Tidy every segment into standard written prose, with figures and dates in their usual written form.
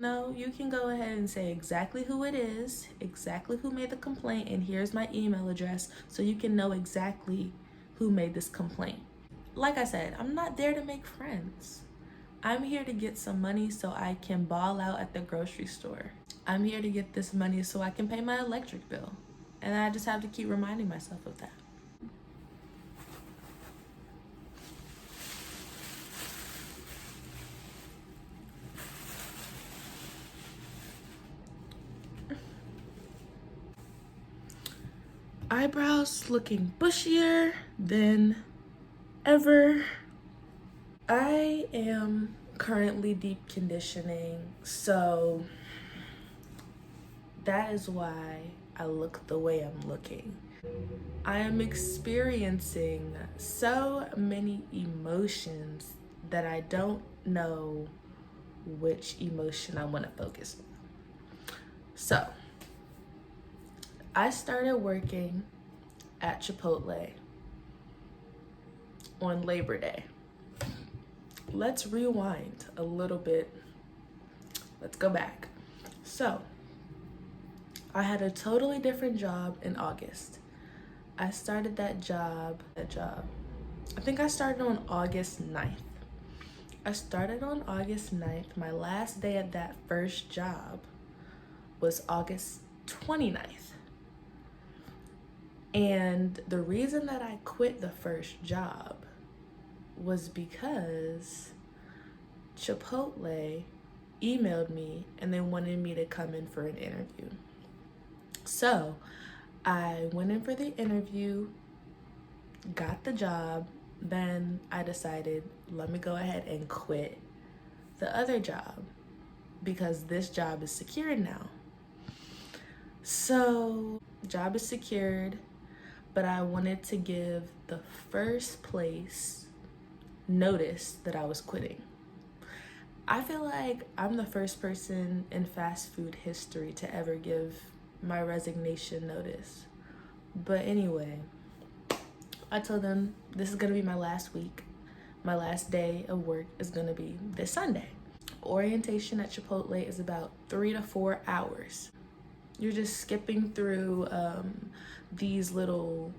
No, you can go ahead and say exactly who it is, exactly who made the complaint, and here's my email address so you can know exactly who made this complaint. Like I said, I'm not there to make friends. I'm here to get some money so I can ball out at the grocery store. I'm here to get this money so I can pay my electric bill. And I just have to keep reminding myself of that. Eyebrows looking bushier than ever. I am currently deep conditioning, so that is why I look the way I'm looking. I am experiencing so many emotions that I don't know which emotion I want to focus on. So, I started working at Chipotle on Labor Day. Let's rewind a little bit. Let's go back. So, I had a totally different job in August. I started that job. I think I started on August 9th. I started on August 9th. My last day at that first job was August 29th. And the reason that I quit the first job was because Chipotle emailed me and they wanted me to come in for an interview. So I went in for the interview, got the job, then I decided, let me go ahead and quit the other job because this job is secured now. So, job is secured, but I wanted to give the first place notice that I was quitting. I feel like I'm the first person in fast food history to ever give my resignation notice. But anyway, I told them this is gonna be my last week. My last day of work is gonna be this Sunday. Orientation at Chipotle is about 3 to 4 hours. You're just skipping through these little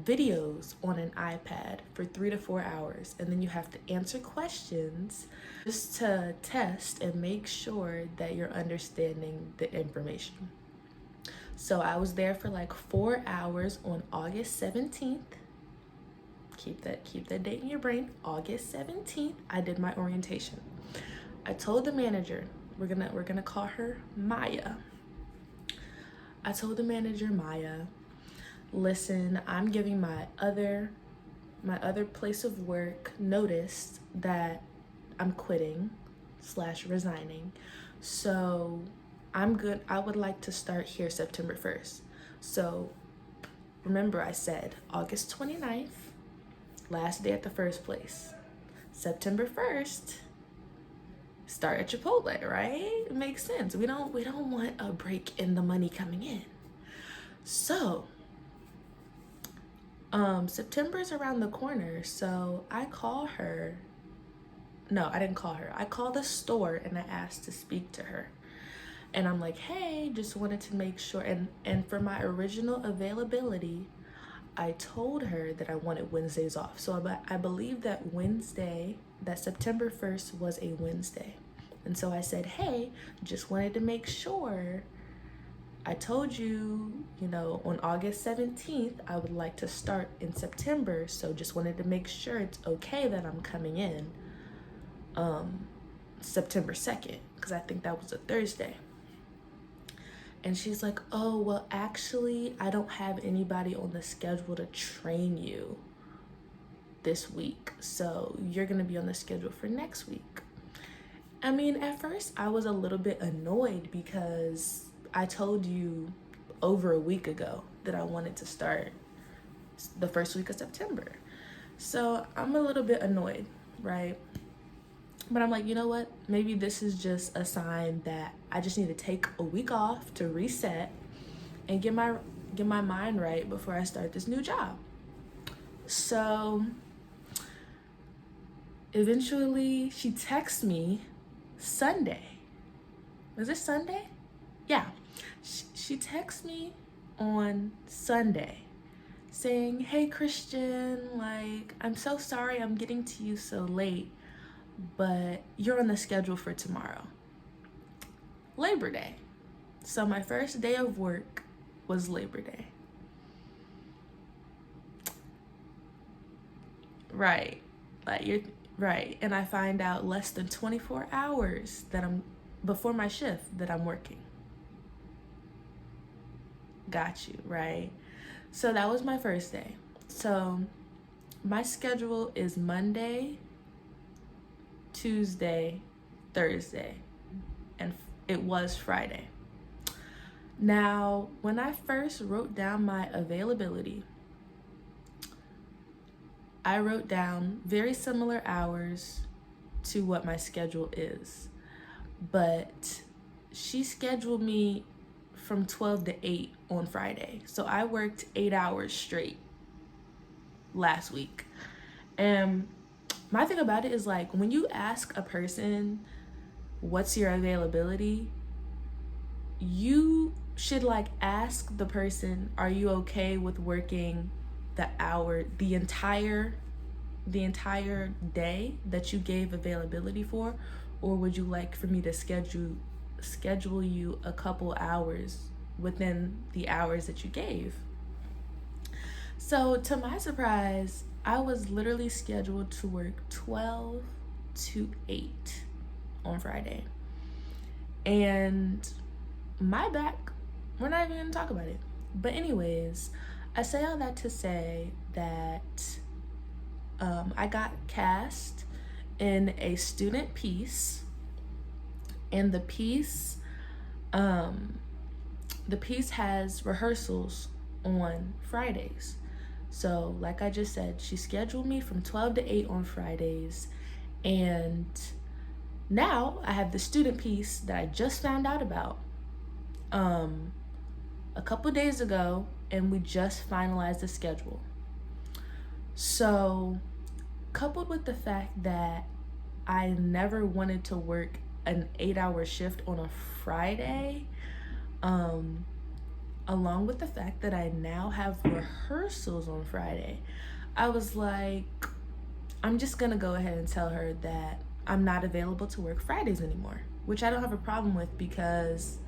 videos on an iPad for 3 to 4 hours, and then you have to answer questions just to test and make sure that you're understanding the information. So I was there for like 4 hours on August 17th. Keep that date in your brain. August 17th, I did my orientation. I told the manager, we're gonna call her Maya. I told the manager, Maya, listen, I'm giving my other place of work notice that I'm quitting / resigning. So I'm good. I would like to start here September 1st. So remember I said August 29th, last day at the first place. September 1st, start at Chipotle, right? It makes sense. We don't want a break in the money coming in. So September's around the corner, so I call her. No, I didn't call her. I called the store and I asked to speak to her. And I'm like, hey, just wanted to make sure. And for my original availability, I told her that I wanted Wednesdays off. So I believe that September 1st was a Wednesday. And so I said, hey, just wanted to make sure. I told you, on August 17th, I would like to start in September. So just wanted to make sure it's okay that I'm coming in September 2nd, because I think that was a Thursday. And she's like, oh, well, actually, I don't have anybody on the schedule to train you this week. So you're going to be on the schedule for next week. I mean, at first, I was a little bit annoyed because I told you over a week ago that I wanted to start the first week of September. So I'm a little bit annoyed, right? But I'm like, you know what? Maybe this is just a sign that I just need to take a week off to reset and get my mind right before I start this new job. So eventually she texts me Sunday Was it Sunday? Yeah. She texted me on Sunday saying, hey Christian, like, I'm so sorry I'm getting to you so late, but you're on the schedule for tomorrow, Labor Day. So my first day of work was Labor Day. Right. Like, you're right. And I find out less than 24 hours that I'm before my shift that I'm working. Got you, right? So that was my first day. So my schedule is Monday, Tuesday, Thursday, and it was Friday. Now, when I first wrote down my availability, I wrote down very similar hours to what my schedule is, but she scheduled me from 12 to 8 on Friday. So I worked 8 hours straight last week. And my thing about it is, like, when you ask a person, what's your availability, you should, like, ask the person, are you okay with working the entire day that you gave availability for, or would you like for me to schedule you a couple hours within the hours that you gave? So to my surprise, I was literally scheduled to work 12 to 8 on Friday. And my back, we're not even gonna talk about it. But anyways, I say all that to say that I got cast in a student piece, and the piece has rehearsals on Fridays. So like I just said, she scheduled me from 12 to 8 on Fridays, and now I have the student piece that I just found out about a couple days ago, and we just finalized the schedule. So coupled with the fact that I never wanted to work an 8-hour shift on a Friday, along with the fact that I now have rehearsals on Friday, I was like, I'm just gonna go ahead and tell her that I'm not available to work Fridays anymore, which I don't have a problem with, because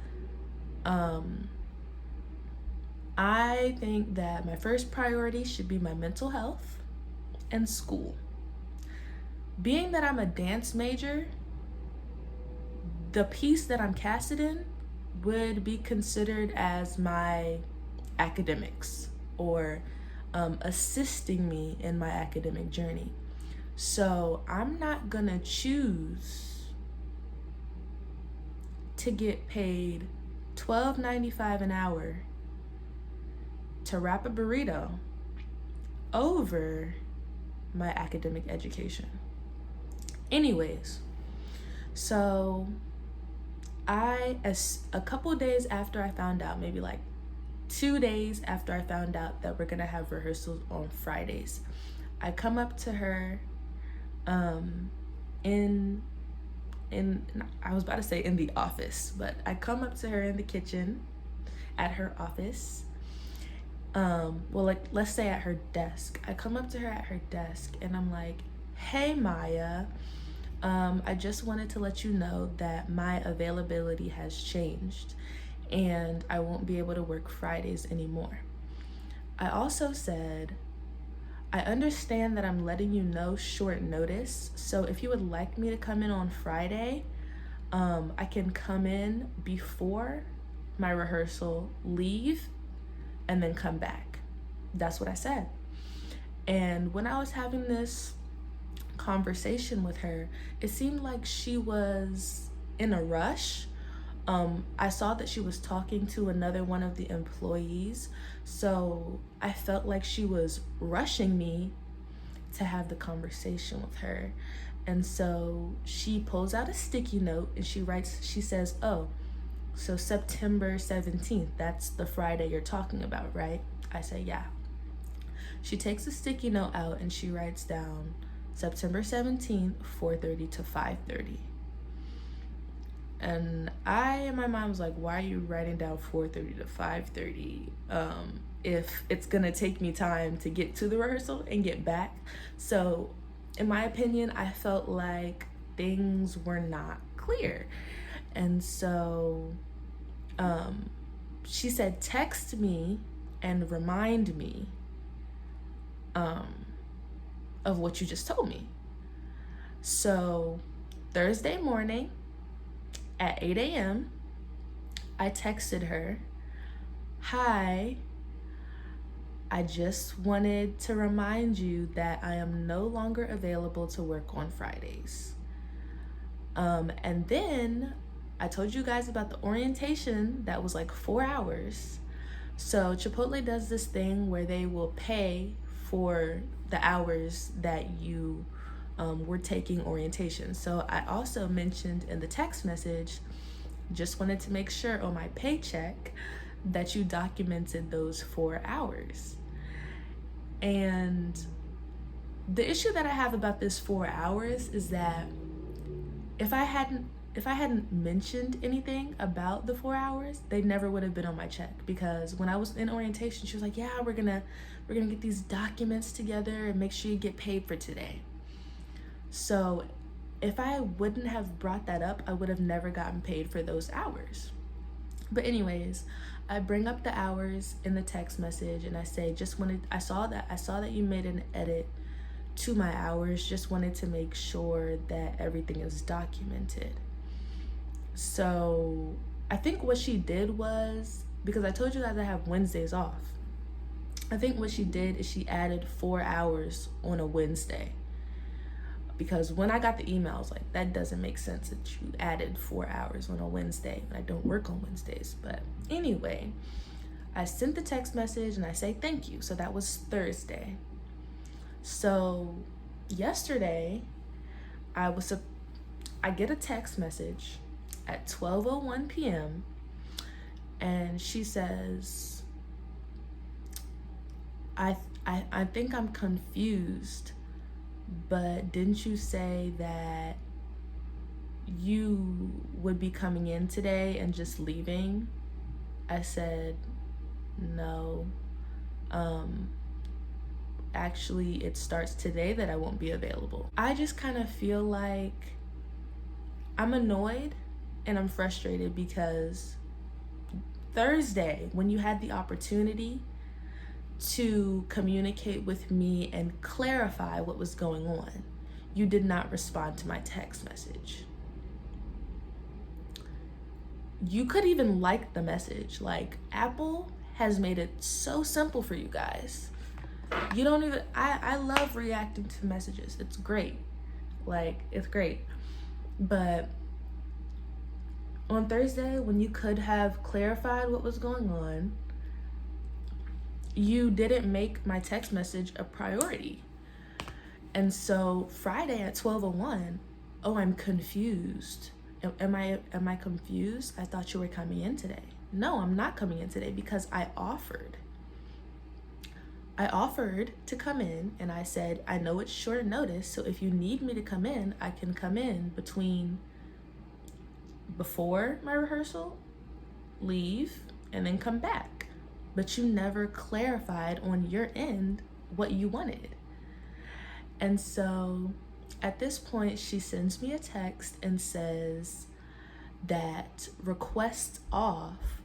I think that my first priority should be my mental health and school. Being that I'm a dance major, the piece that I'm casted in would be considered as my academics, or assisting me in my academic journey. So I'm not gonna choose to get paid $12.95 an hour to wrap a burrito over my academic education. Anyways, so a couple days after I found out, maybe like 2 days after I found out that we're gonna have rehearsals on Fridays, I come up to her in I was about to say in the office, but I come up to her in the kitchen at her office. Let's say at her desk. I come up to her at her desk and I'm like, hey Maya, I just wanted to let you know that my availability has changed and I won't be able to work Fridays anymore. I also said, I understand that I'm letting you know short notice, so if you would like me to come in on Friday, I can come in before my rehearsal, leave, and then come back. That's what I said. And when I was having this conversation with her, it seemed like she was in a rush. I saw that she was talking to another one of the employees, so I felt like she was rushing me to have the conversation with her. And so she pulls out a sticky note and she says, oh, so September 17th, that's the Friday you're talking about, right? I say, yeah. She takes a sticky note out and she writes down September 17th, 4:30 to 5:30. And I, in my mind, was like, why are you writing down 4:30 to 5:30 if it's gonna take me time to get to the rehearsal and get back? So in my opinion, I felt like things were not clear. And so she said, text me and remind me of what you just told me. So Thursday morning at 8 a.m., I texted her, hi, I just wanted to remind you that I am no longer available to work on Fridays. And then I told you guys about the orientation that was like 4 hours. So Chipotle does this thing where they will pay for the hours that you were taking orientation. So I also mentioned in the text message, just wanted to make sure on my paycheck that you documented those 4 hours. And the issue that I have about this 4 hours is that if I hadn't mentioned anything about the 4 hours, they never would have been on my check. Because when I was in orientation, she was like, yeah, we're gonna get these documents together and make sure you get paid for today. So if I wouldn't have brought that up, I would have never gotten paid for those hours. But anyways, I bring up the hours in the text message and I say, I saw that you made an edit to my hours, just wanted to make sure that everything is documented. So I think what she did was, because I told you guys I have Wednesdays off, I think what she did is she added 4 hours on a Wednesday. Because when I got the email, I was like, that doesn't make sense that you added 4 hours on a Wednesday. I don't work on Wednesdays. But anyway, I sent the text message and I say thank you. So that was Thursday. So yesterday, I get a text message at 12:01 p.m. and she says, I think I'm confused, but didn't you say that you would be coming in today and just leaving? I said, no. Actually, it starts today that I won't be available. I just kind of feel like I'm annoyed and I'm frustrated because Thursday, when you had the opportunity to communicate with me and clarify what was going on, you did not respond to my text message. You could even like the message. Like, Apple has made it so simple for you guys. You don't even, I love reacting to messages. It's great. Like, it's great. But on Thursday, when you could have clarified what was going on, you didn't make my text message a priority. And so Friday at 12:01, oh, I'm confused. Am I confused? I thought you were coming in today. No, I'm not coming in today because I offered to come in and I said, I know it's short notice, so if you need me to come in, I can come in before my rehearsal, leave, and then come back. But you never clarified on your end what you wanted. And so at this point, she sends me a text and says that requests off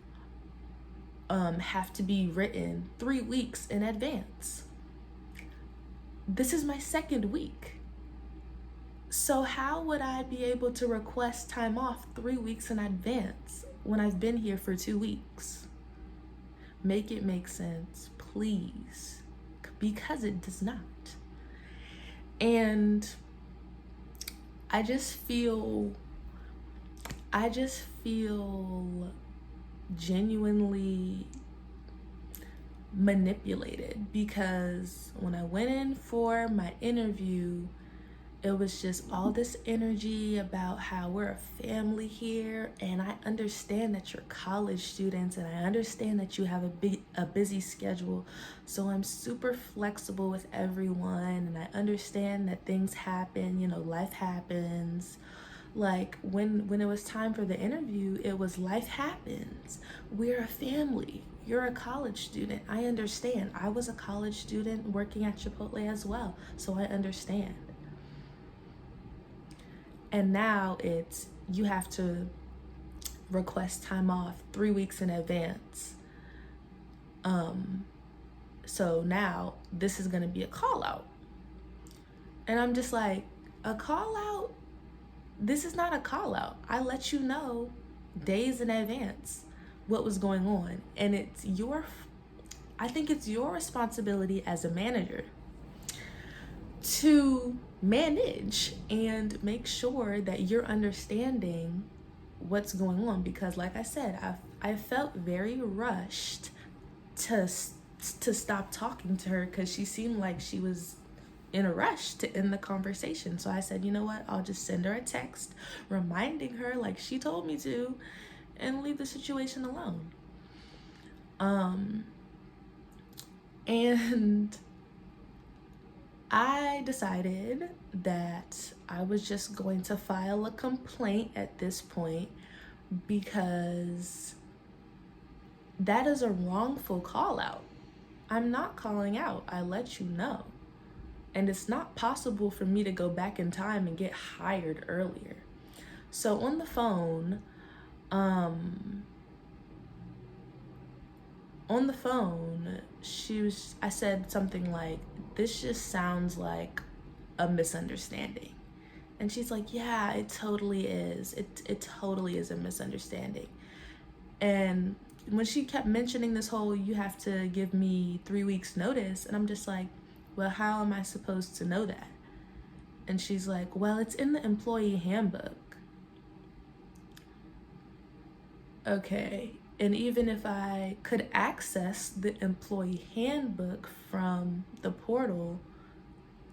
have to be written 3 weeks in advance. This is my second week. So how would I be able to request time off 3 weeks in advance when I've been here for 2 weeks? Make it make sense, please, because it does not. And I just feel genuinely manipulated because when I went in for my interview, it was just all this energy about how we're a family here, and I understand that you're college students and I understand that you have a busy schedule, so I'm super flexible with everyone, and I understand that things happen, life happens, Like when it was time for the interview, it was life happens. We're a family. You're a college student. I understand. I was a college student working at Chipotle as well, so I understand. And now it's you have to request time off 3 weeks in advance. So now this is gonna be a call out. And I'm just like, a call out? This is not a call out. I let you know days in advance what was going on. And I think it's your responsibility as a manager to manage and make sure that you're understanding what's going on. Because like I said, I felt very rushed to stop talking to her because she seemed like she was in a rush to end the conversation. So I said, you know what, I'll just send her a text reminding her like she told me to and leave the situation alone. And I decided that I was just going to file a complaint at this point because that is a wrongful call out. I'm not calling out. I let you know. And it's not possible for me to go back in time and get hired earlier. So on the phone, I said something like, this just sounds like a misunderstanding. And she's like, yeah, it totally is. It totally is a misunderstanding. And when she kept mentioning this whole, you have to give me 3 weeks notice, and I'm just like, well, how am I supposed to know that? And she's like, well, it's in the employee handbook. Okay, and even if I could access the employee handbook from the portal,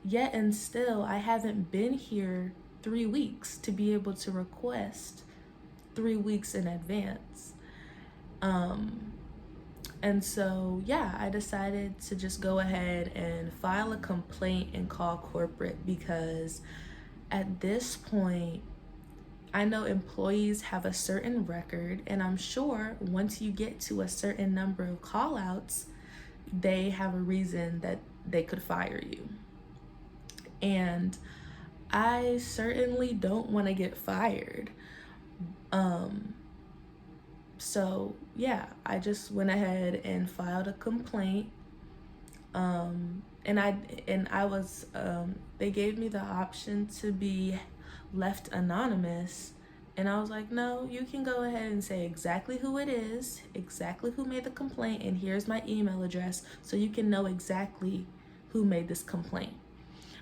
yet and still, I haven't been here 3 weeks to be able to request 3 weeks in advance. And so, yeah, I decided to just go ahead and file a complaint and call corporate because at this point, I know employees have a certain record, and I'm sure once you get to a certain number of call outs, they have a reason that they could fire you. And I certainly don't want to get fired. So yeah, I just went ahead and filed a complaint. And I was, they gave me the option to be left anonymous. And I was like, no, you can go ahead and say exactly who it is, exactly who made the complaint, and here's my email address so you can know exactly who made this complaint.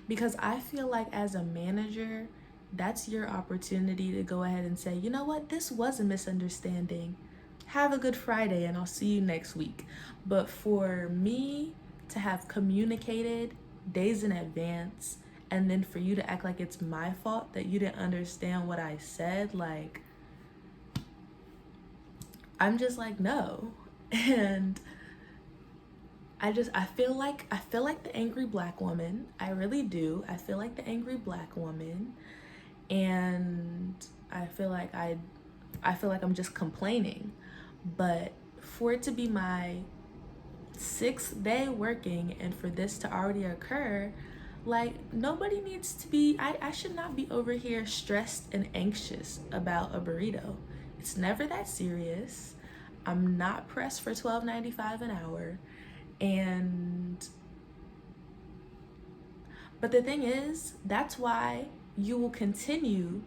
Because I feel like as a manager, that's your opportunity to go ahead and say, you know what, this was a misunderstanding. Have a good Friday and I'll see you next week. But for me to have communicated days in advance and then for you to act like it's my fault that you didn't understand what I said, like, I'm just like, no. And I feel like the angry black woman. I really do. I feel like the angry black woman. And I feel like I'm just complaining. But for it to be my 6th day working and for this to already occur, like, nobody needs to be, I should not be over here stressed and anxious about a burrito. It's never that serious. I'm not pressed for $12.95 an hour. But the thing is, that's why you will continue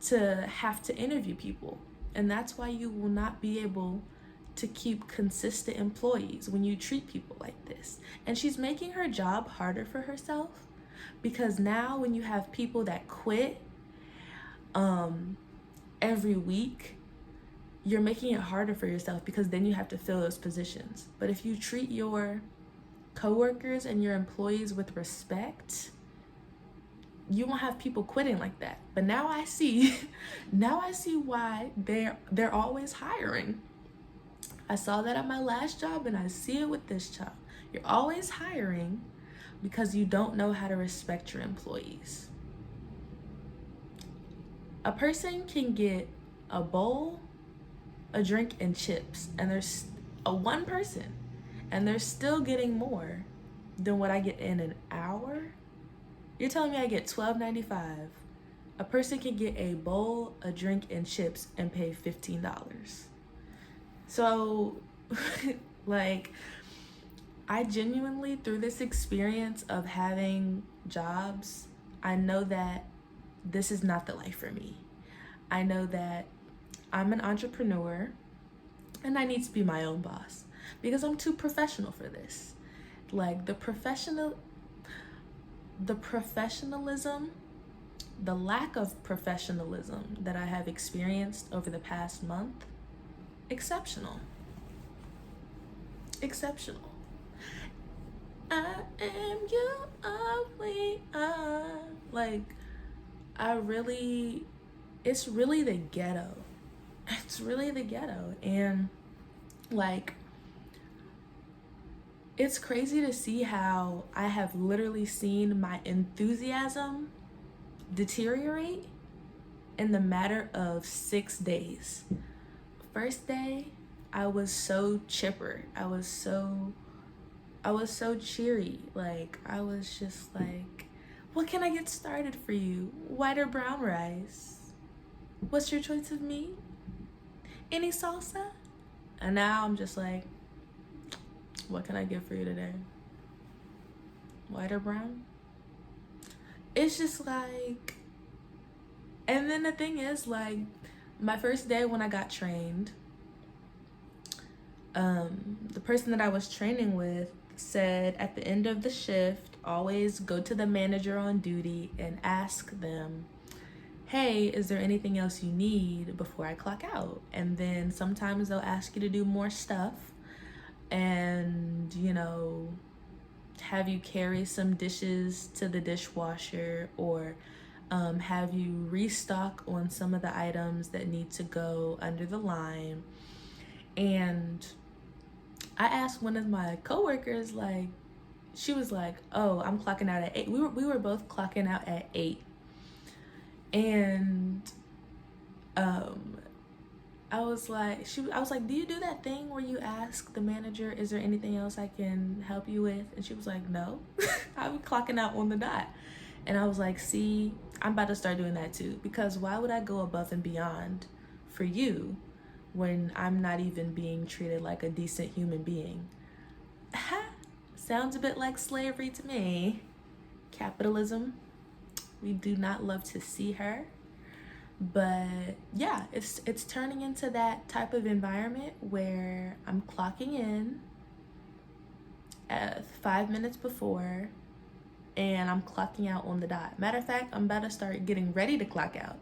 to have to interview people. And that's why you will not be able to keep consistent employees when you treat people like this. And she's making her job harder for herself because now when you have people that quit every week, you're making it harder for yourself because then you have to fill those positions. But if you treat your coworkers and your employees with respect, you won't have people quitting like that. But now I see why they're always hiring. I saw that at my last job and I see it with this job. You're always hiring because you don't know how to respect your employees. A person can get a bowl, a drink, and chips, and there's a one person, and they're still getting more than what I get in an hour. You're telling me I get $12.95. A person can get a bowl, a drink, and chips and pay $15. So, like, I genuinely, through this experience of having jobs, I know that this is not the life for me. I know that I'm an entrepreneur and I need to be my own boss because I'm too professional for this. Like, the professionalism, the lack of professionalism that I have experienced over the past month, exceptional. I am you, we are. Like, it's really the ghetto. It's really the ghetto. And like, it's crazy to see how I have literally seen my enthusiasm deteriorate in the matter of 6 days. First day, I was so chipper. I was so cheery. Like, I was just like, what can I get started for you? White or brown rice? What's your choice of meat? Any salsa? And now I'm just like, what can I get for you today? White or brown? It's just like, and then the thing is, like, my first day when I got trained, the person that I was training with said at the end of the shift, always go to the manager on duty and ask them, hey, is there anything else you need before I clock out? And then sometimes they'll ask you to do more stuff and, you know, have you carry some dishes to the dishwasher, or have you restock on some of the items that need to go under the line. And I asked one of my coworkers, like, she was like, oh, I'm clocking out at 8. We were both clocking out at 8. And I was like, do you do that thing where you ask the manager, is there anything else I can help you with? And she was like, no. I'm clocking out on the dot. And I was like, see, I'm about to start doing that too, because why would I go above and beyond for you when I'm not even being treated like a decent human being? Sounds a bit like slavery to me. Capitalism. We do not love to see her. But yeah, it's turning into that type of environment where I'm clocking in at 5 minutes before and I'm clocking out on the dot. Matter of fact, I'm about to start getting ready to clock out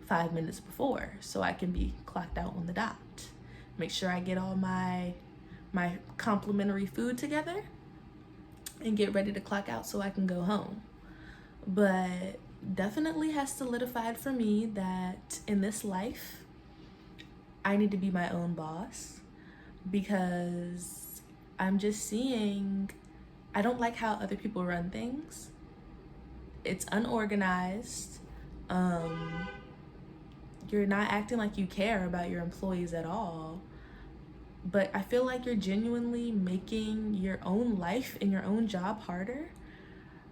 5 minutes before so I can be clocked out on the dot. Make sure I get all my complimentary food together and get ready to clock out so I can go home. But definitely has solidified for me that in this life, I need to be my own boss, because I'm just seeing, I don't like how other people run things. It's unorganized. You're not acting like you care about your employees at all. But I feel like you're genuinely making your own life and your own job harder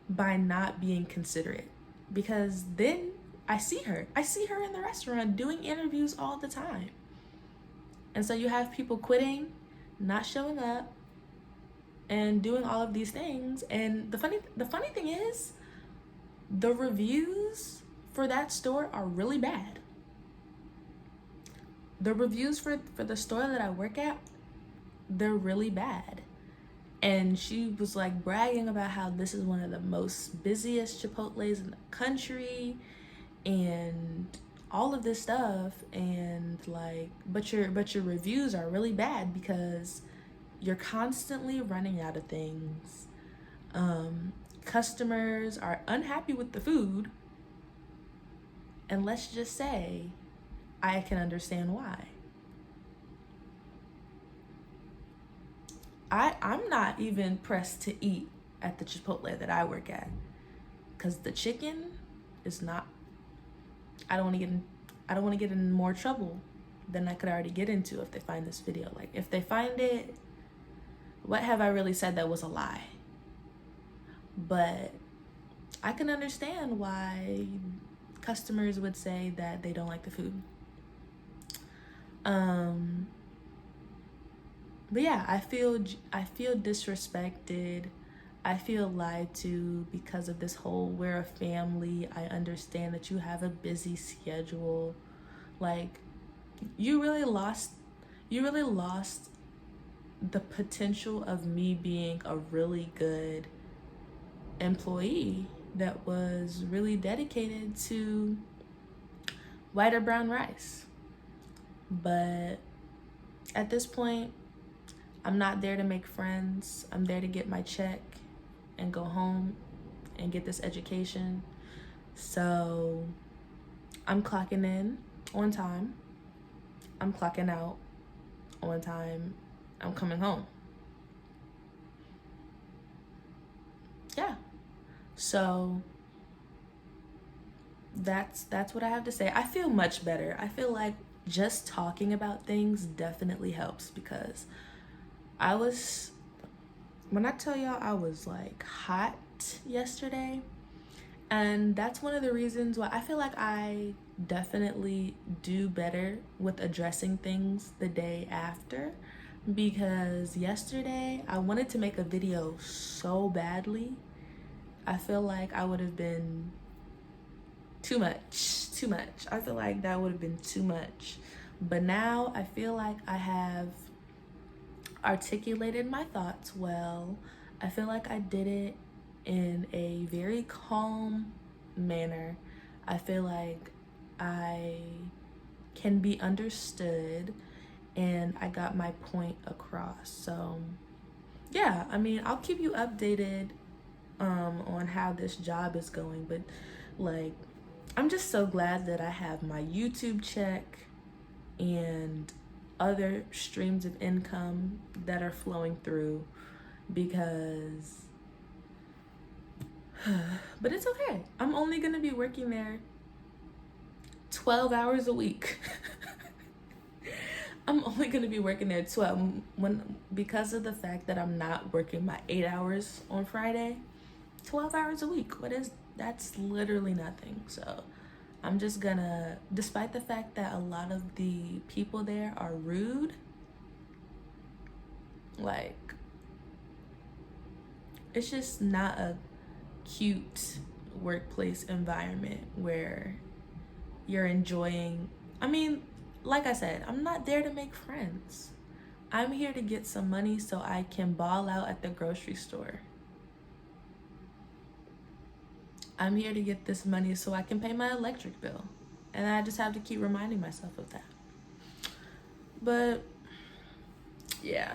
by not being considerate. Because then I see her in the restaurant doing interviews all the time. And so you have people quitting, not showing up, and doing all of these things. And the funny thing is, the reviews for that store are really bad. The reviews for the store that I work at, they're really bad. And she was like bragging about how this is one of the most busiest Chipotles in the country and all of this stuff. And like, but your reviews are really bad because you're constantly running out of things. Customers are unhappy with the food. And let's just say, I can understand why. I'm not even pressed to eat at the Chipotle that I work at, because the chicken is not I don't want to get in more trouble than I could already get into if they find this video. Like, if they find it, what have I really said that was a lie? But I can understand why customers would say that they don't like the food. But yeah, I feel disrespected. I feel lied to because of this whole we're a family. I understand that you have a busy schedule. Like, you really lost the potential of me being a really good employee that was really dedicated to white or brown rice. But at this point, I'm not there to make friends. I'm there to get my check and go home and get this education. So I'm clocking in on time. I'm clocking out on time. I'm coming home. Yeah. So that's what I have to say. I feel much better. I feel like just talking about things definitely helps, because when I tell y'all I was like hot yesterday, and that's one of the reasons why I feel like I definitely do better with addressing things the day after, because yesterday I wanted to make a video so badly. I feel like I would have been too much. I feel like that would have been too much. But now I feel like I have articulated my thoughts well. I feel like I did it in a very calm manner. I feel like I can be understood and I got my point across. So yeah, I mean, I'll keep you updated on how this job is going, but like, I'm just so glad that I have my YouTube check and other streams of income that are flowing through, because but it's okay. I'm only gonna be working there 12 hours a week. I'm only gonna be working there 12 because of the fact that I'm not working my 8 hours on Friday. 12 hours a week. That's literally nothing. So I'm just gonna, despite the fact that a lot of the people there are rude, like, it's just not a cute workplace environment where you're enjoying. I mean, like I said, I'm not there to make friends. I'm here to get some money so I can ball out at the grocery store. I'm here to get this money so I can pay my electric bill. And I just have to keep reminding myself of that. But yeah.